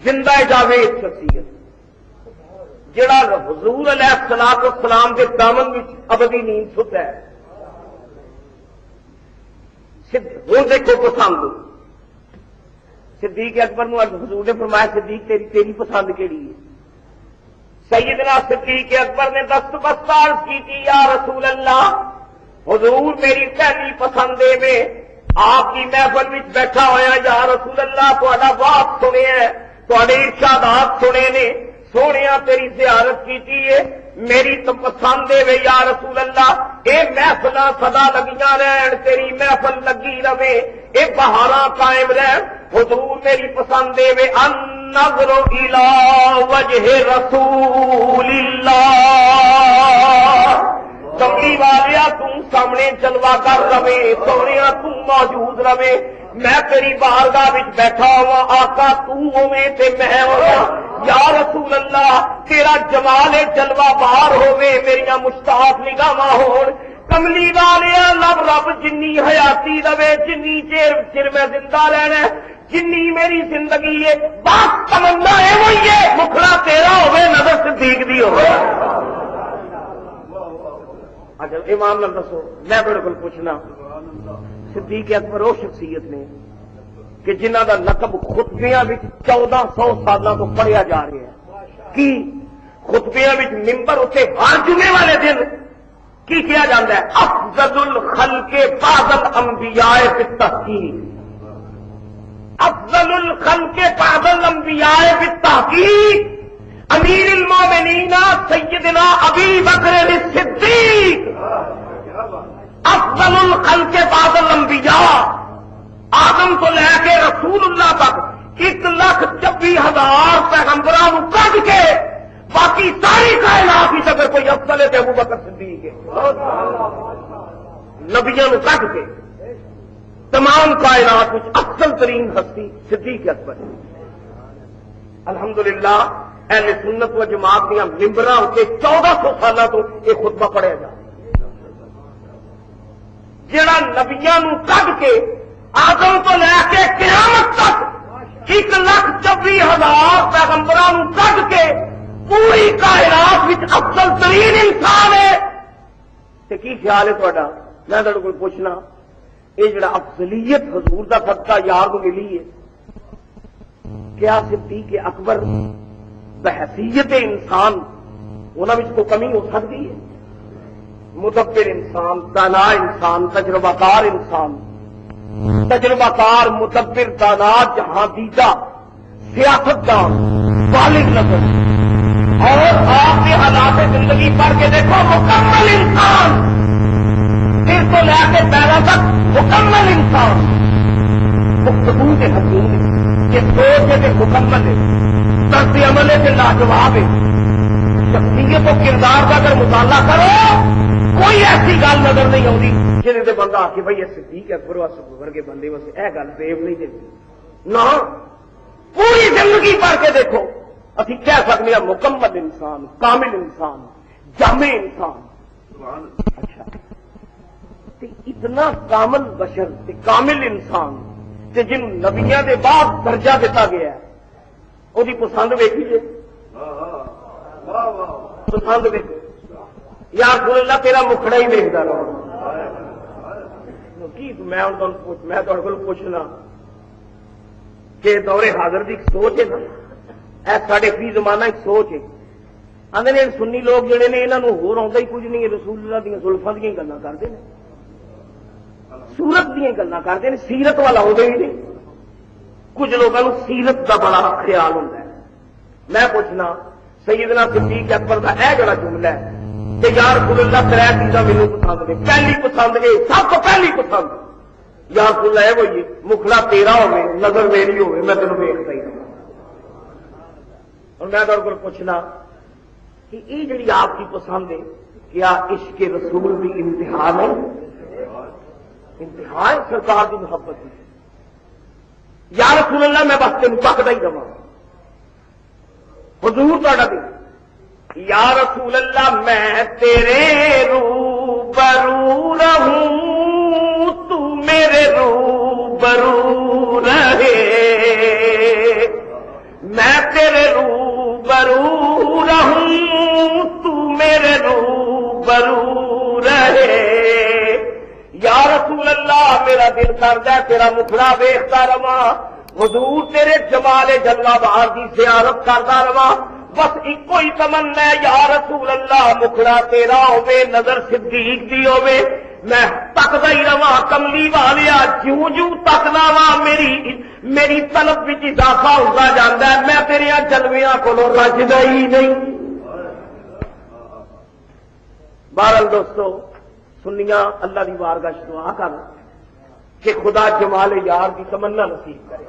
زندہ جاوید شخصیت جڑا حضور علیہ الصلوۃ والسلام کے دامن میں ابدی نیند ستا ہے. ہوں دیکھو پسند صدیق اکبر نو حضور نے فرمایا صدیق تیری پسند کیڑی ہے؟ سیدنا صدیق اکبر نے دست بستار کی تھی یا رسول اللہ حضور میری پہلی پسند میں آپ کی محفل میں بیٹھا ہوا یا رسول اللہ تہاڈا بات سنے ہے تہاڈے ارشادات سنے نے سونے تیری زیارت کی ہے میری تو پسند ہے یا رسول اللہ اے محفل سدا لگیاں رہن تیری محفل لگی رہے اے بہاراں قائم رہن حضور میری پسند ہے النظر الی وجہ رسول اللہ کملی والیا تم سامنے جلوہ کر رہے سونیا تم موجود رہے میں تیری بارگاہ وچ بیٹھا ہوا آقا تو ہوے تے میں ہوا یا رسول اللہ تیرا جمال جلوہ بار ہوے میریاں مشتاق نگاہاں ہون کملی والیا لب رب جنی حیاتی رہے جنی چر میں زندہ رہنا جنی میری زندگی ہے بس تمنا اے ہوئی ہے مکھڑا تیرا ہوے نظر صدیق دی ہوے. اچھا امام نے دسو میں بالکل پوچھنا صدیق اکبر وہ شخصیت نے کہ جنہ کا لقب خطبیاں 1400 سالوں تو پڑھیا جا رہا ہے کی خطبیاں ممبر اتنے ہر جمعے والے دن کی کیا جاتا ہے افضل الخلق بعد الانبیاء فی التحقیق افضل الخلق بعد الانبیاء فی التحقیق امیر المومنین سیدنا ابی بکر الصدیق افضل الخلق بعد الانبیاء آدم تو لے کے رسول اللہ تک 1,26,000 پیغمبروں کٹ کے باقی ساری کائنات کی اگر کوئی افضل ہے تو ابو بکر صدیق ہے نبیوں کٹ کے تمام کائنات میں افضل ترین ہستی صدیق اکبر ہے. الحمدللہ اہل سنت و جماعت دیا ممبراں تے 1400 سالوں تو یہ خطبہ پڑھیا جا جڑا نبیاں نو کڈ کے آدم تو لے کے قیامت تک 1,26,000 پیغمبراں نو کڈ کے پوری کائنات وچ افضل ترین انسان ہے تے کی خیال ہے تہاڈا؟ میں تہاڈے کول پوچھنا یہ جڑا افضلیت حضور دا صدقہ یار کو ملی ہے کیا صدیق اکبر بحیثیت انسان انہاں وچ کوئی کمی ہو سکتی ہے؟ مدبر انسان دانا انسان تجربہ کار انسان تجربہ کار مدبر دانا جہاں دیدہ سیاست دان بالغ نظر اور آپ کے حالات زندگی پڑھ کے دیکھو مکمل انسان پھر تو لے کے پیدا تک مکمل انسان گفتگو کے حکومت یہ سوچ ہے کہ مکمل ہے طرز عمل ہے کہ لاجواب ہے شخصیت و کردار کا اگر مطالعہ کرو کوئی ایسی گل نظر نہیں آتی جہاں بندہ آ کے بھائی یہ صدیق اکبر ورگے بندے واسطے یہ گل دیو نہیں دیتی نہ پوری زندگی پڑھ کے دیکھو اسی کہہ سکتے ہیں مکمل انسان کامل انسان جامع انسان. اچھا اتنا کامل بشر کامل انسان جن نبیاں دے بعد درجہ دیتا گیا ہے وہی پسند ویکھی جی پسند ویکو یا رسول اللہ تیرا مکھڑا ہی ویکھدا رہا کی میں تہاڈے کول پوچھنا کہ دور حاضر کی ایک سوچ ہے نا اے ساڈے فی زمانہ ایک سوچ ہے آندے نے سنی لوگ جڑے نے انہاں نوں ہور آوندا ہی کچھ نہیں ہے رسول اللہ دیاں زلفاں دیاں گلاں کردے نے سورت دیاں گلاں کردے نے سیرت والا ہوندے ہی نہیں کچھ لوگوں کو سیرت کا بڑا خیال ہوتا ہے. میں پوچھنا سیدنا صدیق اکبر کا یہ جڑا جملہ ہے کہ یا رسول اللہ ترے چیزاں مینوں پسند نے پہلی پسند ہے سب تو پہلی پسند یا رسول اللہ وہی مکھڑا تیرا ہوے نظر میری ہوے میں تینوں ویکھدا ہی رہاں. اور میں تہاڈے کول پوچھنا کہ یہ جڑی آپ کی پسند ہے کیا عشق رسول بھی امتحان ہے؟ امتحان سرکار کی محبت ہے. یا رسول اللہ میں بس تین تکدا ہی رہا حضور تہاڈا دل یا رسول اللہ میں تیرے روبرو رہوں تو میرے روبرو رہے میں تیرے روبرو رہوں تو میرے روبرو رہے یا رسول اللہ میرا دل کردا ہے تیرا مکھڑا ویکھدا رہواں حضور تیرے جمال جلوہ بہار دی زیارت کردا رہواں بس ایکو ہی تمنا ہے یا رسول اللہ مکھڑا تیرا ہوے نظر صدیق دی ہوے میں تکدا ہی رہواں کملی والیا جوں جوں تکنا وا میری طلب وچ اضافہ ہوتا جاندا ہے میں تیریاں جلویاں کولوں رجدا ہی نہیں بہرحال دوستو سنیاں اللہ دی بارگاہ دعا کر کہ خدا جمال یار دی تمنا نصیب کرے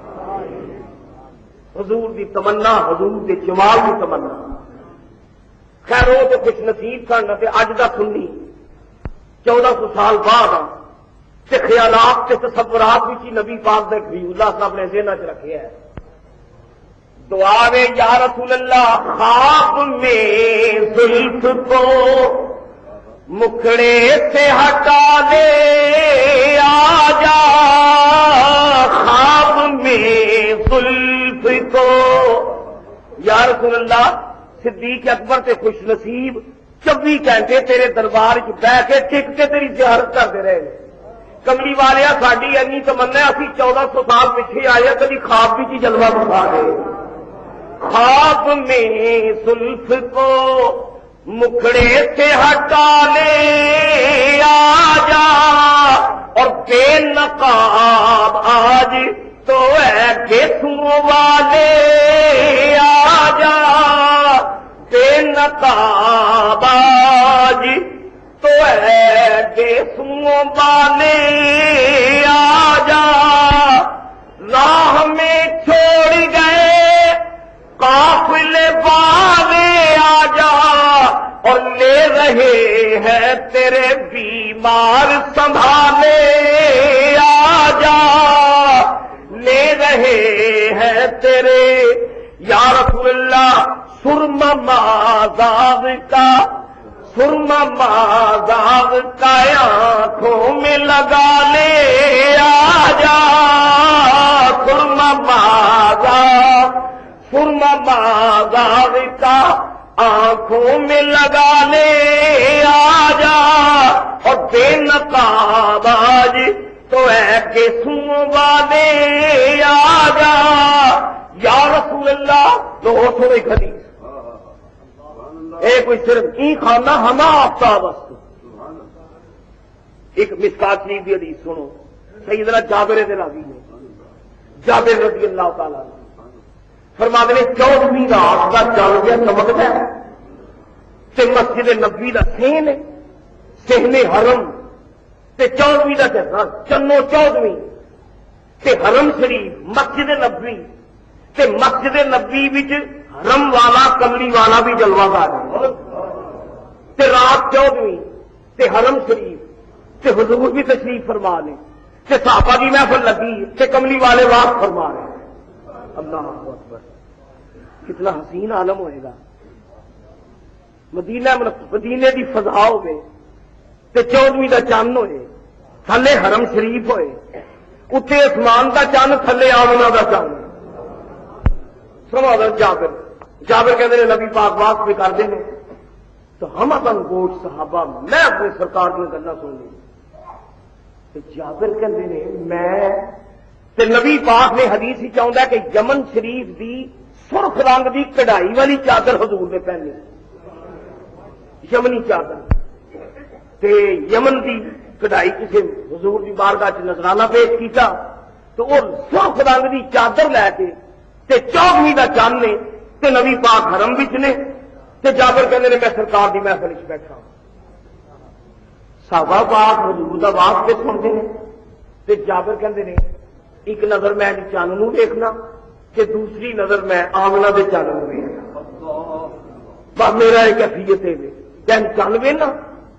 حضور دی تمنا حضور دے جمال دی تمنا خیر وہ تو کچھ نصیب سن تے اج دا سنی 1400 سال بعد تے خیالات تے تصورات وچ نبی پاک دے بھی اللہ صاحب نے ذہن وچ رکھیا ہے دعا ہے یا رسول اللہ خواب میں زلف کو مکھڑے سے ہٹا لے آ جا خواب میں زلف کو یا رسول اللہ صدیق اکبر تے خوش نصیب 24 گھنٹے تیرے دربار چ بہ کے ٹک کے تیری زیارت کرتے رہے کملی والیا ساڈی اینی تمنا اسی 1400 سال پیچھے آئے کبھی خواب بھی جلوہ دکھا دے خواب میں زلف کو مکھڑے سے ہٹا لے آ جا اور بے نقاب آج تو ہے گیسوں والے آ جا بے نقاب آج تو ہے گیسوں والے آ جا راہ میں چھوڑ گئے قافلے والے آ جا اور لے رہے ہیں تیرے بیمار سنبھالے آ جا لے رہے ہیں تیرے یا رسول اللہ سرما مازاغ کا سرما مازاغ کا آنکھوں میں لگا لے آ جا سرما مازاغ سرما مازاغ کا آنکھوں میں لگا لے آ جا اور بے نقاب آج تو ہے گیسوں والے آ جا یا رسول اللہ تو سو ایک حدیث کوئی صرف ای کھانا ہما آفتاب ایک مسکات شریف کی حدیث سنو سیدنا جابر راوی نے جابر رضی اللہ تعالیٰ فرما دے 14ویں رات کا چل گیا چمکتا ہے تے مسجد نبوی کا سین ہے سہن حرم تے 14ویں کا چنو 14ویں تے حرم شریف مسجد نبوی تے مسجد نبوی وچ حرم والا کملی والا بھی جلوہ گا تے رات 14ویں تے حرم شریف تے حضور بھی تشریف فرما لے تے صحابہ کی محفل لگی تے کملی والے واقف فرما رہے اللہ اکبر کتنا حسین عالم ہوئے گا مدینے دی فضا ہوئے تے 14ویں دا چند ہوئے تھلے حرم شریف ہوئے اتنے اسمان دا چند تھلے آمنہ دا چند سمجھ جابر کہتے ہیں نبی پاک واس بھی کرتے ہیں تو ہم اپن گوش صحابہ میں اپنے سرکار کی گلا سن لی جابر کہتے ہیں میں تے نبی پاک نے حدیث ہی چاہتا ہے کہ یمن شریف دی سرخ رنگ دی کڑھائی والی چادر حضور نے پہنی یمنی چادر تے یمن دی کڑھائی کسی حضور دی بارگاہ چ نذرانہ پیش کیتا تو وہ سرخ رنگ دی چادر لے کے تے 14ویں دا چند نے تے نبی پاک حرم وچ نے تے جابر کہندے نے میں سرکار دی محفل وچ بیٹھا صحابہ پاک حضور دا واقعہ سنتے ہیں تے جابر کہندے نے ایک نظر میں چند نو دیکھنا کہ دوسری نظر میں آمنہ دے چند نو دیکھنا بس میرا ایک کیفیت ہے یعنی چند وے نا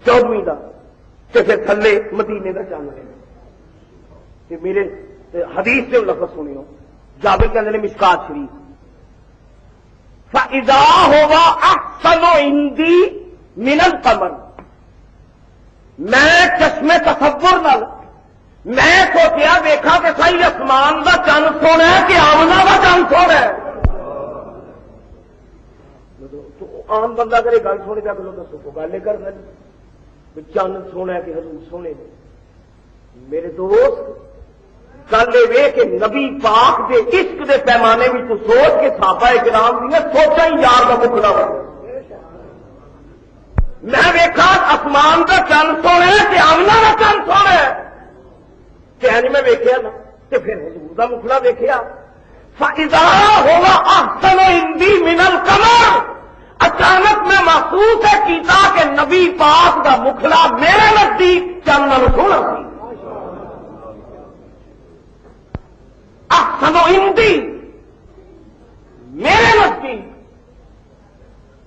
14ویں دا تے پھر تھلے مدینے دا چند وے تے میرے حدیث سے لفظ سنیو جابر کے اندر مشکات شریف فَإِذَا هُوَ أَحْسَنُ عِنْدِي مِنَ الْقَمَرِ میں چشمے تصور نال میں سوچیا دیکھا کہ صحیح آسمان کا چند سونا ہے کہ آمنہ کا چند سونا ہے عام بندہ کرے گل سونے کا کلو دسو کو گل کر سکے چند سونا ہے کہ حضور سونے نے میرے دوست گل یہ کہ نبی پاک دے عشق دے پیمانے میں تو سوچ کے صحابہ کرام دی سوچا ہی یار کا مکھڑا ہو میں ویکھا آسمان کا چند سونا ہے کہ آمنا کا چند سونا ہے کہ میں ویکھیا نا تے پھر حضور دا مکھڑا ویکھیا فَإِذَا هُوَ أَحْسَنُ عِندِي مِنَ الْقَمَرِ اچانک میں محسوس ہے کیتا کہ نبی پاک دا مکھڑا میرے نزدیک چند نال سونا سی احسن عندی میرے نزدیک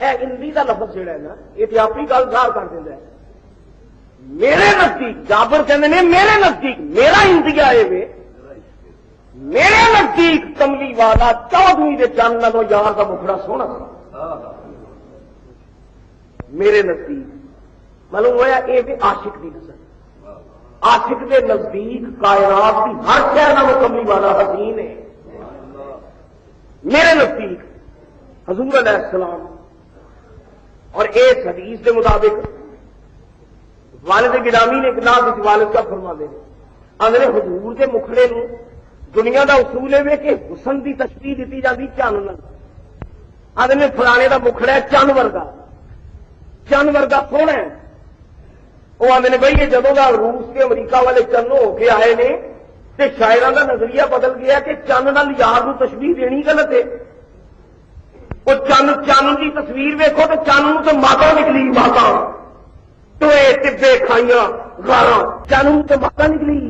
اے اندی کا لفظ جڑا ہے نا یہ تو آپ ہی گل ظاہر کر دینا ہے میرے نزدیک جابر کہتے ہیں میرے نزدیک میرا اندیا ہے میرے نزدیک کملی والا 14ویں دے چند نالوں یار کا مکھڑا سونا تھا میرے نزدیک معلوم ہوا یہ بھی عاشق کی نظر عاشق کے نزدیک کائنات کی ہر شہر نہ وہ کملی والا حسین ہے میرے نزدیک حضور علیہ السلام اور اس حدیث کے مطابق والد گرامی نے گناہ کی والد کا فرما دے آدھے حضور کے مکھڑے نو دنیا دا اصول ہے کہ حسن کی تشبیہ دیتی جاتی چند آدھے فلانے دا مکھڑا ہے چند ورگا سونا ہے وہ آدھے بھائی یہ جدوں کا روس کے امریکہ والے چند ہو کے آئے نے تے شاعروں کا نظریہ بدل گیا کہ چند نال یار کو تشبیہ دینی غلط ہے وہ چند کی تصویر ویکھو تو چند تو ماتا نکلی ماتا ٹوئے ٹبے کھائیاں گارا چند تو ماتا نکلی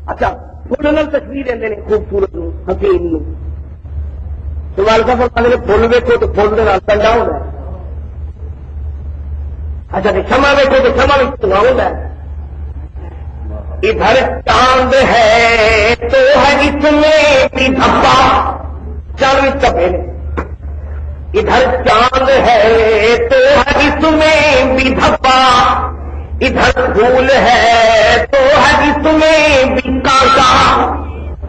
اچھا فل نال تصویر دے خوبصورت حکیم نو سوال کا فرماتے ہیں فل ویکھو تو فل دے نال ٹنڈا ہوتا ہے اچھا شمع ویکھو تو شمع بھی دھواں ہوتا ہے ادھر چاند ہے تو ہے اس میں بھی دھبا چاند بھی دھبے نے ادھر چاند ہے تو ہے اس میں بھی دھبا ادھر پھول ہے تو ہے اس میں بھی کانٹا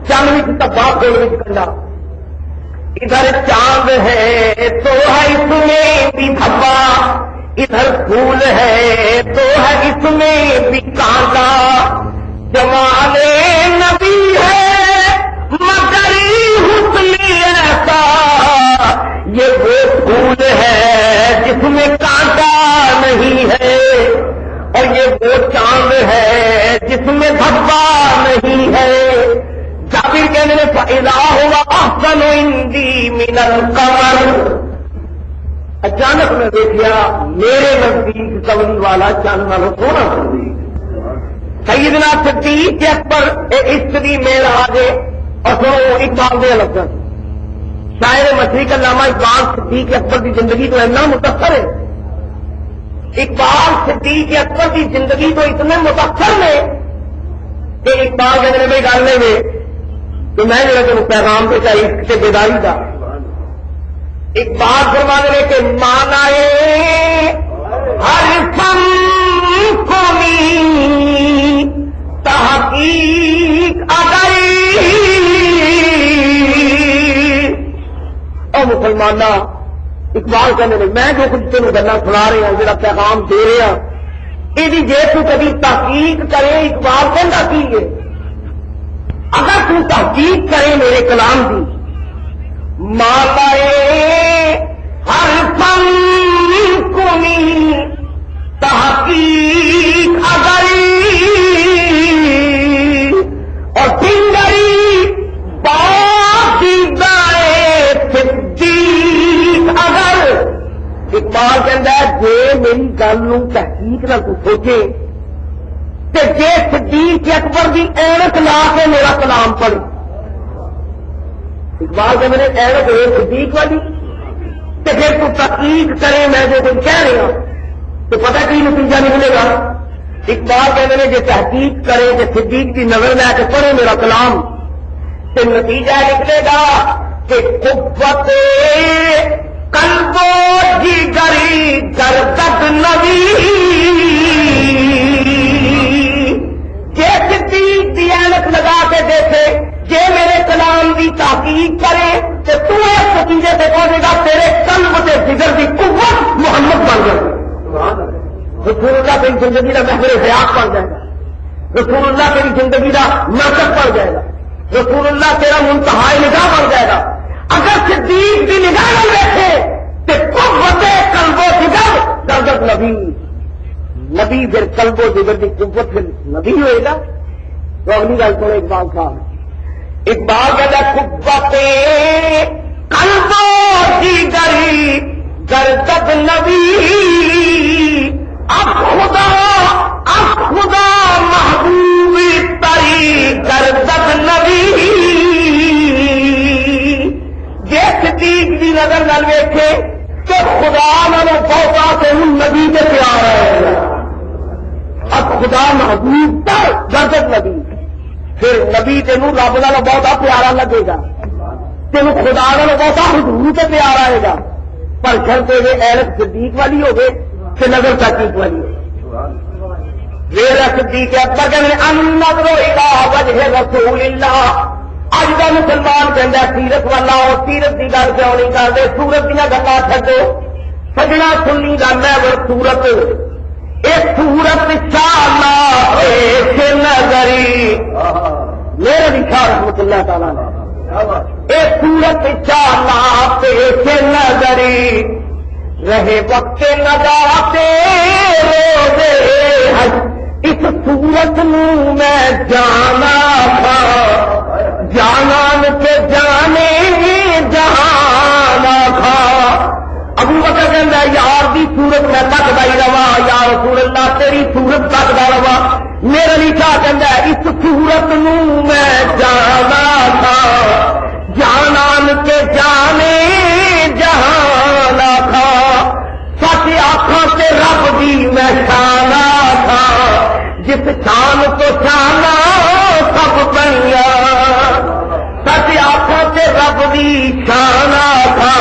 چاند بھی دھبا پھول بھی کنڈا ادھر چاند ہے تو ہے اس میں بھی دھبا ادھر پھول ہے تو ہے اس میں بھی کانٹا جمال نبی ہے مگر حسن ایسا یہ وہ پھول ہے جس میں کانٹا نہیں ہے اور یہ وہ چاند ہے جس میں دھبا نہیں ہے جابر کہنے میں فَإِذَا هُوَ أَحْسَنُ عِندِي مِنَ الْقَمَرِ اچانک میں دیکھیا میرے نزدیک کملی والا چاند نالوں سونا سیدنا صدیق اکبر عشق دی معراج اور سنو اقبال دے لفظ شاعر مشرق علامہ اقبال صدیق اکبر کی زندگی تو اتنا متاثر ہے اقبال صدیق اکبر کی زندگی تو اتنے متاثر ہے کہ اقبال کہتے ہیں بھائی گل نہیں تو میں جو پیغام پہ چاہیے عشق سے بیداری کا اقبال فرما دے کہ مانائے ہر فن قومی تحقیق اگر او مسلمان اقبال کہنے میں جو کچھ تینوں گلا سنا رہا ہوں جا پیغام دے رہا یہ جی تو کبھی تحقیق کرے اقبال کہنا کی ہے اگر تو تحقیق کرے میرے کلام کی ماتائے ہر فن قومی تحقیق اگر اور فنگری باقیدائے صدیق اگر اقبال کہتا ہے جے میری گل تحقیق نہ تو سوچے کہ جے صدیق اکبر کی اینک لا کے میرا کلام پڑھ اقبال کے میں نے اینک ہے صدیق والی تو پھر تو تحقیق کرے میں جو کچھ کہہ رہا تو پتہ کی نتیجہ نکلے گا اقبال کہتے ہیں کہ تحقیق کرے کہ صدیق کی نظر لے کے پڑھے میرا کلام تو نتیجہ نکلے گا کہ قوت قلب و جگری گردد نبی جے صدیق کی اینک لگا کے دیکھے جے میرے کلام کی تحقیق کرے تو اس نتیجے سے پہنچے گا تیرے قلب سے جگر کی قوت محمد بن جائے گا، رسول اللہ تیری زندگی کا محور حیات بن جائے گا، رسول اللہ تیری زندگی کا مرکز بن جائے گا، رسول اللہ تیرا منتہا نگاہ بن جائے گا۔ اگر صدیق کی نگاہ نہیں دیکھے تو قوت قلب و جگر درجت نبی نبی پھر قلب و جگر کی قوت پھر نبی ہوئے گا۔ تو اگلی گل سنو اقبال صاحب، اقبال کہتا قوت قلب و جگر درجت نبی، اب خدا محبوب تری درجت نبی، جس صدیق دی نظر نہ ویکھے تو خدا نالوں بہتا سے نبی کے پیار ہے، اب خدا محبوب تر درجت نبی، پھر نبی تینوں رب نالوں بہتا پیارا لگے گا، تینوں خدا نالوں بہتا حضور سے پیار آئے گا، پر شرط یہ ایرت صدیق والی ہو گئے کہ نظر تحقیق والی ہو۔ ویرا صدیق اکبر کہنے النظر الی وجہ رسول اللہ، اج کا مسلمان کہندا سیرت والا اور سیرت کی گل کیوں نہیں کرتے، سورت دیا گلا چھڈو سجنا، سنی گل ہے وہ سورت، یہ سورت انشاءاللہ ایک نظری میرے لکھا رحمت اللہ تعالی نے، یہ سورت انشاءاللہ ایک نظری رہے وقت نجات روزے حج، اس سورت میں جانا تھا جانان کے جانے جہانا تھا۔ ابو بکر کہندا یار دی صورت میں تکدا ہی رہا، یا رسول اللہ تیری صورت تکدا رہا، میرے لیے کیا کہندا اس صورت میں جانا تھا جانان کے جانے جہانا تھا، سچ آنکھوں سے رب دی میں شانا تھا، جس شان کو شانا سب بنیا، سچ آنکھوں سے رب دی شانا تھا،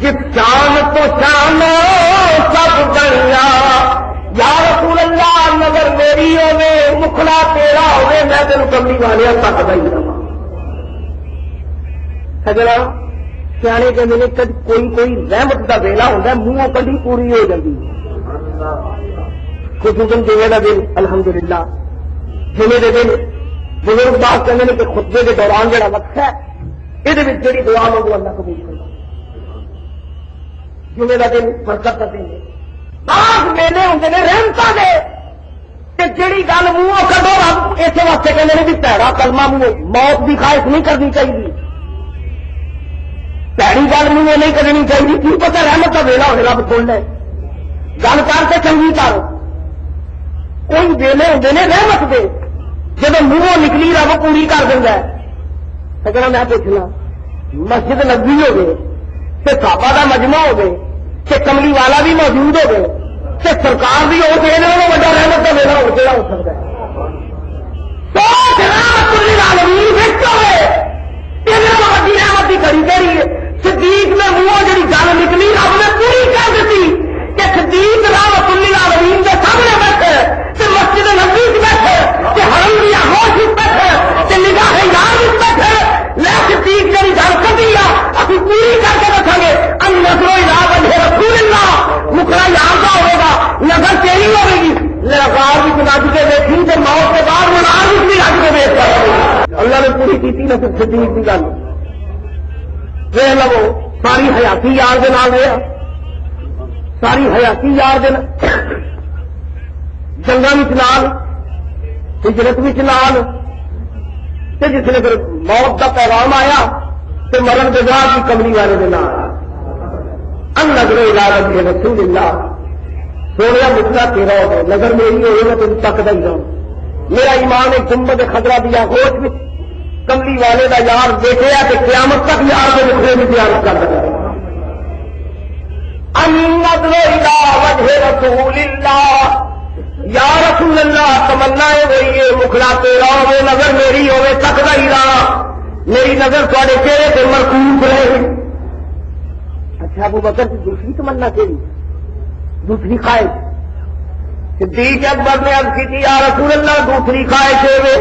جس شان کو شانا سب بنیا، یا رسول اللہ نظر میری ہوے مکھڑا تیرا ہوے میں تینوں کملی والے تک دا ہی رہا۔ سجنا سیانے کے میرے کوئی رحمت کا ویلا ہوتا ہے منہوں کدی پوری ہو جاتی، خصوصاً جمعے کا دن الحمدللہ، جمعے کے دن بزرگ بات کہتے ہیں کہ خطبے کے دوران جڑا وقت ہے یہ جی دعا لوگ اللہ قبول کرے، جمعے کا دن برکت کا دن، بعض میلے ہوتے ہیں رحمتاں دے تے جڑی گل منہوں کڈو رب اس واسطے کہتے ہیں بھی پیڑا کلمہ منہ موت کی خواہش نہیں کرنی چاہیے، پیڑی گل منہ نہیں کرنی چاہیے، کی پتہ رحمت کا ویلا ہونے رب سن لے، گل کر کے چنگی کر، کوئی ویلے ہوتے ہیں رحمت دے جب منہوں نکلی رب پوری کر دینا ہے۔ سجنا میں پوچھنا مسجد نبوی ہو گئے تے صحابہ دا مجمع ہو گئے تے کملی والا بھی موجود ہو گئے تے سرکار بھی ہو گئے بڑا رحمت کا ویلا ہو کہڑا ہو سکتا ہے؟ سوچ رحمت للعالمین وچ ہوئے وڈی رحمت کی کڑی کہڑی ہے؟ صدیق میں منہوں جی گل نکلی رب نے پوری کر دیتی کہ صدیق رحمت للعالمین کے سامنے بیٹھے تے مسجد نبوی وچ بیٹھے تے حرم دی آغوش وچ بیٹھے تے نگاہ یار وچ بیٹھے، میں صدیق جی گل کردی ابھی پوری کر کے رکھیں گے، النظر الی وجہ رسول اللہ، مکھڑا یار کا ہوئے گا، نظر تیری ہوئے گی، لگار بھی رج کے دیکھی تے موت کے بعد منار بھی رج کے دیکھ کر اللہ نے پوری کی نہ صرف صدیق کی گل ویخ لو، ساری حیاتی یار دے نال رہا، ساری حیاتی یار دے جنگاں وچ نال، ہجرت وچ نال، تے جس نے پھر موت کا پیغام آیا تے مرن کے بعد بھی کملی والے دے نال، النظر الی وجہ رسول اللہ، سونے مکھڑا تیرا ہو گئے، نظر میری ہوئے میں تم تکدا ہی رہوں، میرا ایمان ایک گنبد خضرا دیا ہوش میں کملی والے دا یار دیکھے کہ قیامت تک یار کے مکھڑے میں زیارت کر سکے۔ النظر الی وجہ رسول اللہ، یا رسول اللہ تمنا وہی ہے مکھڑا تیرا ہوئے نظر میری ہوئے تکدا ہی رہا، میری نظر تھوڑے چہرے پہ مرکوز رہے۔ اچھا ابو بکر کی دوسری تمنا کیڑی؟ دوسری خواہش صدیق اکبر نے عرض کی تھی یا رسول اللہ دوسری خواہش ہے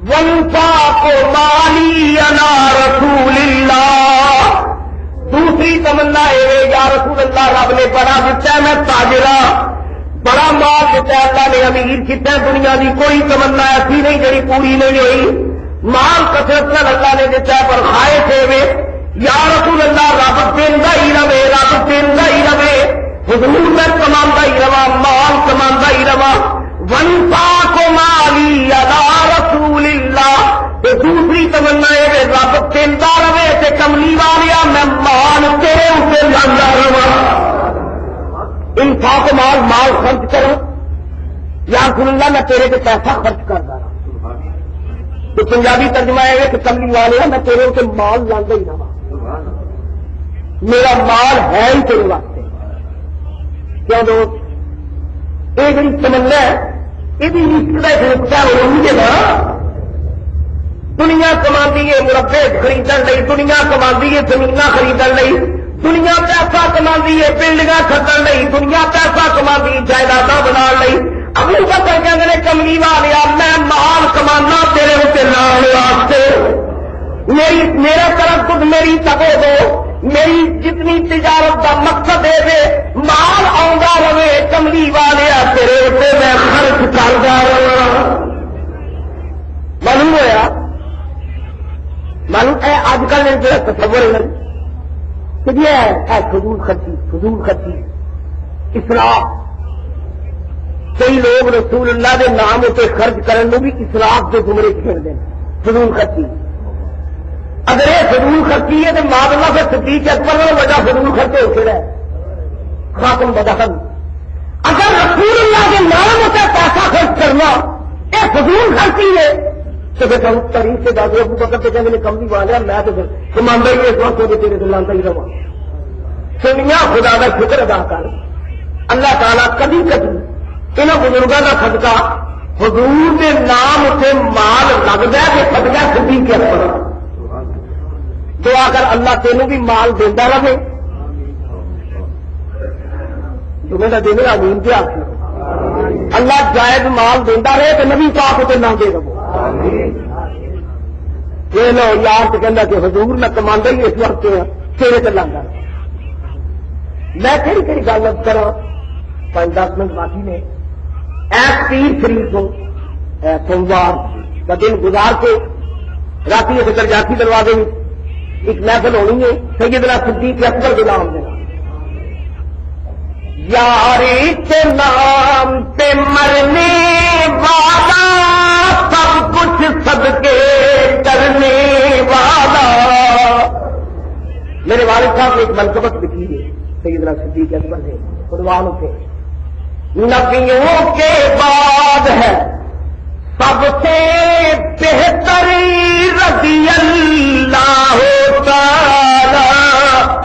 وَانْفَاقُ مَالِي عَلَىٰ رَسُولِ اللَّهِ، دوسری دوسری تمنا ہے یا رسول اللہ رب نے بڑا دیتا ہے، میں تاجرہ، بڑا مال دیتا ہے اللہ نے، امیر کتنا دنیا کی کوئی تمنا ایسی نہیں جڑی پوری نہیں ہوئی، مال کثرت نال اللہ نے دیتا ہے پر خواہش ہے یا رسول اللہ رب دینا ہی رہے، رب دینا ہی رہے، حضور میں کماندا ہی رہا، مال کماندا ہی رہا، وَانْفَاقُ مَالِي عَلَىٰ رَسُولِ اللَّهِ، تے دوسری تمنا ہے رب دینا رہے تے کملی والیا میں مال تیرے اوپر لانا رہا، انفاق مال مال خرچ کرو یا رسول اللہ میں تیرے پہ پیسہ خرچ کر رہا، تو پنجابی ترجمہ ہے کہ کملی والیا میں تیرے اوپر مال لانا ہی رہا، میرا مال ہے ہی تیرے واسطے، کیوں دوست یہ جی تمنا ہے یہ بھی نقطہ نقطہ ہوئی ہے نا، دنیا کماندی ہے مربے خریدن لئی، دنیا کماندی ہے زمین خریدن لئی، دنیا پیسہ کماندی ہے بلڈنگاں کھدن لئی، دنیا پیسہ کماندی جائیداد بنا لئی، ابو بکر کہندے نے کملی والیا میں مال کمانا تیرے اتنے لان واسطے، میرا تردد میری تبو دو، میری جتنی تجارت کا مقصد ہے مال آندا رہے، کملی والیا تیرے اتنے میں خرچ کردا رہا، معلوم ہوا معلوم ہے اج کل جو تصور ہے کہ یہ فضول خرچی اسراف، کئی لوگ رسول اللہ کے نام اتنے خرچ کرنے بھی اسراف کے زمرے کھیلتے ہیں، فضول خرچی، اگر یہ فضول خرچی ہے تو ماں اللہ سے صدیق اکبر میں وجہ فضول خرچے ہوتے رہے خاتم بدخن، اگر رسول اللہ کے نام اتنے پیسہ خرچ کرنا یہ فضول خرچی ہے تو پھر تاریخ سے دادو ابو بکر تو کہتے ہیں کملی والا میں تو کماندا ہی اس وقت تیرے سے لانا ہی رہا، سنیا خدا کا شکر ادا کر، اللہ تعالیٰ کبھی کبھی انہوں بزرگوں کا صدقہ حضور کے نام سے مال لگتا ہے کہ صدقہ صدیق اکبر، دعا کر اللہ تینوں بھی مال دینا رہے، تمہیں نہ دینے آمین کیا اللہ جائز مال دینا رہے تو نبی پاک تے نہ دے رہو، یہ لو یار تو کہنا کہ حضور میں کماندا ہی اس وقت تیرے تے لانا، میں کہڑی کہڑی گل کرا 5-10 منٹ باقی نے، ایس 30 شریف کو سوموار کا دن گزار کے رات درجاتی دروازے میں ایک محفل ہونی ہے سیدنا صدیق اکبر کے نام دینا، یاری کے نام پہ مرنے والا سب کچھ صدقے کرنے والا، میرے والد صاحب نے ایک منقبت لکھی ہے سیدنا صدیق اکبر نے قربان کے، نبیوں کے بعد ہے سب سے بہتر رضی اللہ تعالی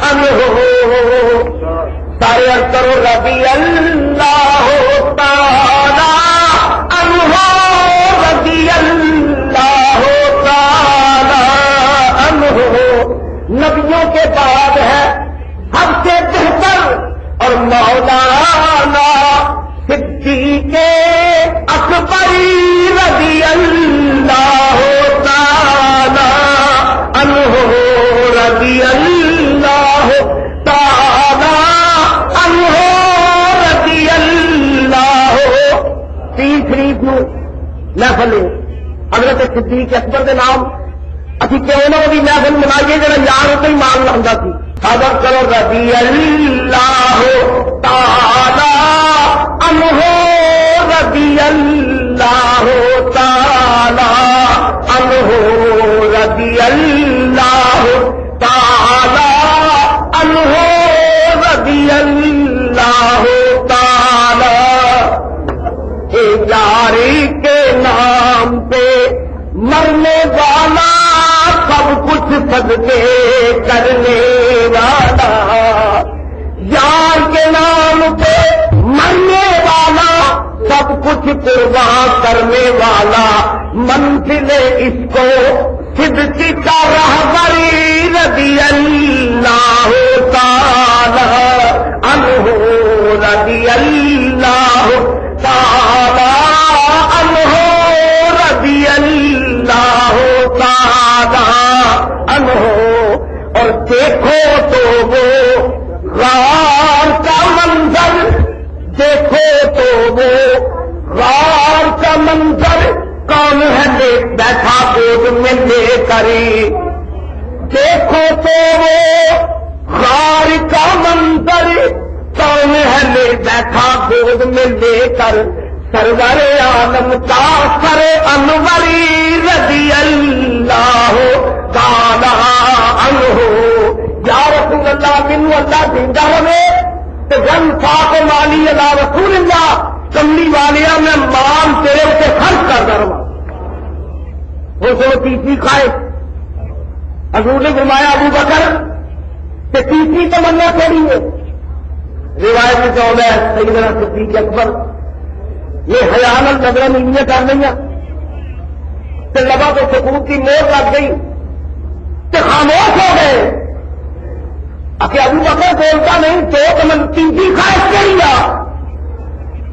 عنہ، سارے عرض کرو رضی اللہ تعالی عنہ، رضی اللہ تعالی عنہ، نبیوں کے بعد ہے سب سے بہتر اور مولانا صدیق اکبر رضی اللہ تعالی عنہ، رضی اللہ تعالی عنہ، رضی اللہ، 30 شریف محفل حضرت صدیق اکبر کے نام اسی کیوں نہ وہ محفل منائیے جڑا یار اتنے ہی مان لاؤں سی، حاضر کرو رضی اللہ تعالی عنہ، رضی اللہ تعالی عنہ، رضی اللہ تعالی عنہ، رضی اللہ تعالی، یاری کے نام پہ مرنے والا سب کچھ صدقے کرنے والا، یار کے نام پہ مرنے والا سب کچھ قربان کرنے والا، منزل اس کو صدق کا رہبری رضی اللہ تعالی عنہ، رضی اللہ تعالی عنہ، رضی اللہ تعالی عنہ، اور دیکھو تو وہ غار کا منظر، دیکھو تو وہ غار کا منظر، کون ہے لے بیٹھا گود میں لے کر، دیکھو تو وہ غار کا منظر، کون ہے لے بیٹھا گود میں لے کر، سرور عالم کا سر انوری رضی اللہ تعالی عنہ۔ یا رسول اللہ، منو اللہ زندہ رہے تو جن پاک مالی اللہ رسول اللہ، کملی والیا میں مان تیرے اسے خرچ کرتا رہا۔ وہ سو تیسری خواہش حضور نے فرمایا ابو بکر کہ تیسری تمنا تھوڑی ہے، روایت میں جو ہے سیدنا صدیق اکبر یہ حیان النظر نیلیاں کر رہی تو لبا تو سکون کی مور لگ گئی تو خاموش ہو گئے۔ ابو بکر بولتا نہیں تو تیسری خواہش کری گا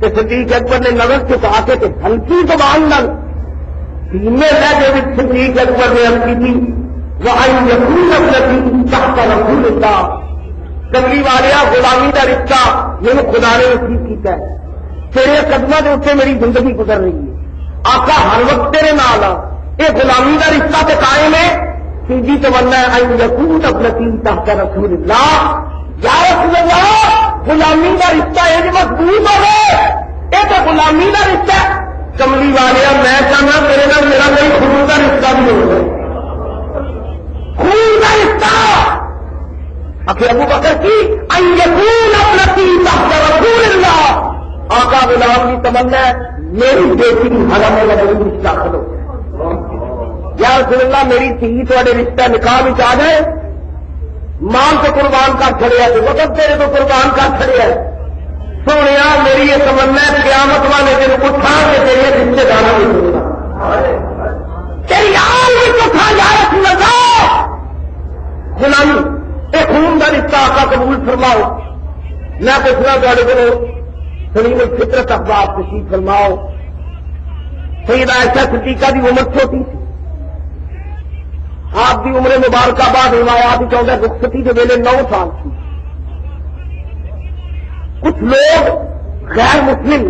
تو صدیق اکبر نے نظر چکا کے کہ ہلکی زبان نل دھیمے لہجے میں صدیق اکبر نے ہلکی تھی وَأَن يَكُونَ ابْنَتِي تَحْتَ رَسُولِ اللَّهِ، کملی والیا غلامی کا رشتہ میرے خدا نے نصیب کیتا ہے، تیرے قدموں کے اتنے میری زندگی گزر رہی ہے، آقا ہر وقت تیرے نال آ، یہ غلامی کا رشتہ تو قائم ہے۔ تیجی تمنا ہے ان یکون ابنتی تحت رسول اللہ، یا رسول اللہ غلامی کا رشتہ یہ مضبوط ہو گئے، یہ تو غلامی کا رشتہ ہے۔ کملی والیا میں چاہنا میرے نال میرا کوئی خون کا رشتہ بھی ہو گئے، خون کا رشتہ آخر ابو بکر کی ان یکون ابنتی تحت رسول اللہ، آقا غلام کی تمنا ہے میری بیٹی حرم میں لگی داخل ہو، یا رسول اللہ میری تھی تھوڑے رشتہ نکاح میں آ جائے، مال تو قربان کر چھڑیا تو وقت تیرے تو قربان کر چھڑیا ہے، سونے میری یہ تمنا ہے قیامت والے دن اٹھا کے تیرے رشتے داروں میں سننا، تیری آل بھی اٹھا یا رسول اللہ۔ غلامی یہ خون کا رشتہ آقا قبول فرماؤ۔ میں پوچھنا تھوڑے کو سلیم الفطرت اخبار تشریف فرماؤ۔ سیدہ عائشہ صدیقہ کی عمر چھوٹی تھی، آپ کی عمر مبارکہ بعد روایات چاہتا ہے رخصتی کے ویلے 9 سال تھی۔ کچھ لوگ غیر مسلم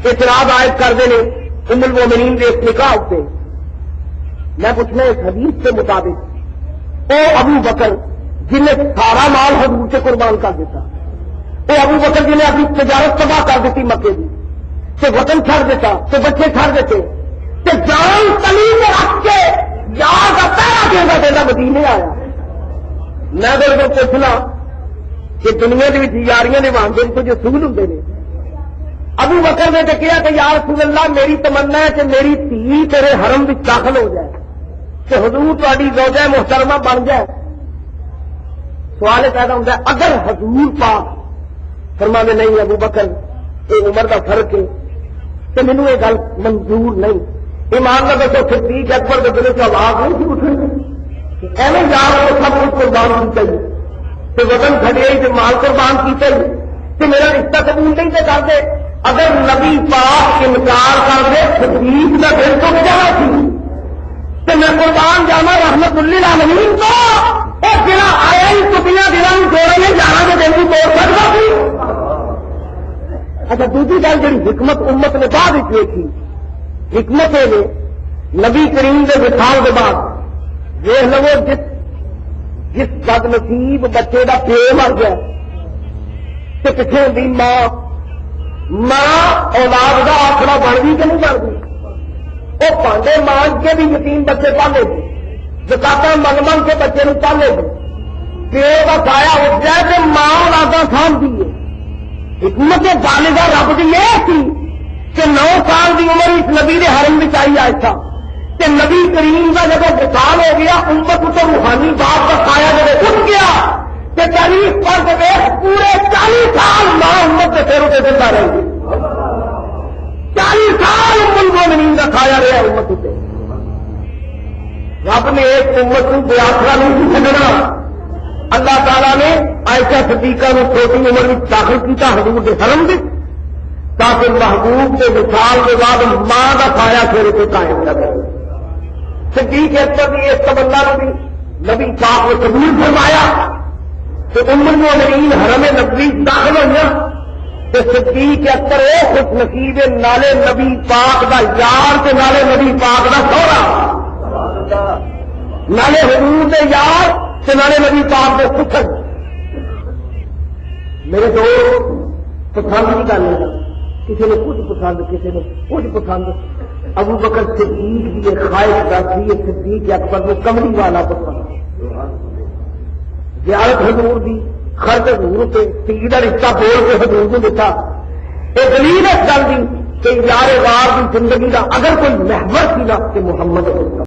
اعتراض عائد کرتے ہیں ام المومنین کے نکاح سے۔ میں پوچھنا اس حدیث کے مطابق او ابو بکر جنہیں سارا مال حضور سے قربان کر دیتا، اے ابو بکر جنہیں اپنی تجارت تباہ کر دیتی مکے کی، تو وطن چھڑ دیتا تو بچے چھڑ دیتے، تو جان تلی میں رکھ کے یار کا پہلا دینا دینا مدینے آیا۔ میں دل کو پوچھنا کہ دنیا کی یاریاں نے مانگے تو جو سول ہوں نے، ابو بکر نے تو کیا کہ یا رسول اللہ میری تمنا ہے کہ میری دھی تیرے حرم میں داخل ہو جائے کہ حضور تاری زوجہ محترمہ بن جائے۔ سوال پیدا ہوتا ہے اگر حضور پاک فرما میں نہیں ابو بکر یہ عمر کا فرق ہے تو مینو یہ گل منظور نہیں، ایمان کا دسو صدیق اکبر کے دل سے آواز نہیں تھی اٹھنی ایویں یار وہ سب کچھ قربان کیتا ہی تو وطن کھڑے تو مال قربان کیتا ہی تو میرا رشتہ قبول نہیں تو کر دے۔ اگر نبی پاک انکار کر دے صدیق کا دل تو جانا سی تو میں قربان جانا رحمت للعالمین کو، اور جڑا آیا ہی کتیاں دلوں جوڑے میں جانا تو دل کو توڑ سکتا سی۔ اچھا دوسری گل جی حکمت امت نے بعد دیکھی، حکمت نے نبی کریم کے وصال کے بعد دیکھ لو جس بد نصیب بچے کا پیو مر گیا تو پچھے ہوتی ماں اولاد کا آسرا بن گئی کہ نہیں بن گئی، وہ پانڈے مانگ کے بھی یتیم بچے پالے گی، زکاتاں من من کے بچے نو پالے گی، پیو کا سایہ اٹھ جائے تو ماں اولاداں سانبھتی ہے۔ حکمت بالغہ رب کی یہ تھی کہ 9 سال کی عمر اس نبی نے حرم میں آئی آئے کہ نبی کریم کا جب وصال ہو گیا امت تو روحانی باپ کا سایہ جب اٹھ گیا کہ تاریخ پر پورے 40 سال ماں امت کے پیروں کے زندہ رہے گی، 40 سال ام المومنین کا سایہ رہا امت سے۔ رب نے ایک امت کو بے آسرا نہیں چھڈنا، اللہ تعالیٰ نے عائشہ صدیقہ کو چھوٹی عمر میں داخل کیا حضور کے حرم میں تاکہ محبوب کے وصال کے بعد ماں کا سایہ پھر کو قائم رہے۔ صدیق اکبر کی اس تمنا بھی نبی پاک نے قبول فرمایا تو ام المؤمنین حرم نبوی داخل ہوئی تو صدیق اکبر وہ خوش نصیب نالے نبی پاک دا یار تے نالے نبی پاک دا سوہرا نالے حضور دے یار تے نالے نبی پاک دے پتر. میرے دوست پسند کی گل ہے کسی نے کچھ پسند کسی نے کچھ پسند. ابو بکر صدیق کی خواہش کرتی ہے صدیق اکبر کو کمری والا پسند زیارت حضور دی خرچ حضور سے تیر کا رشتہ بول کے حضور کو دیتا. یہ دلیل اس گل کی کہ یار غار کی زندگی کا اگر کوئی محور سی نا کہ محمد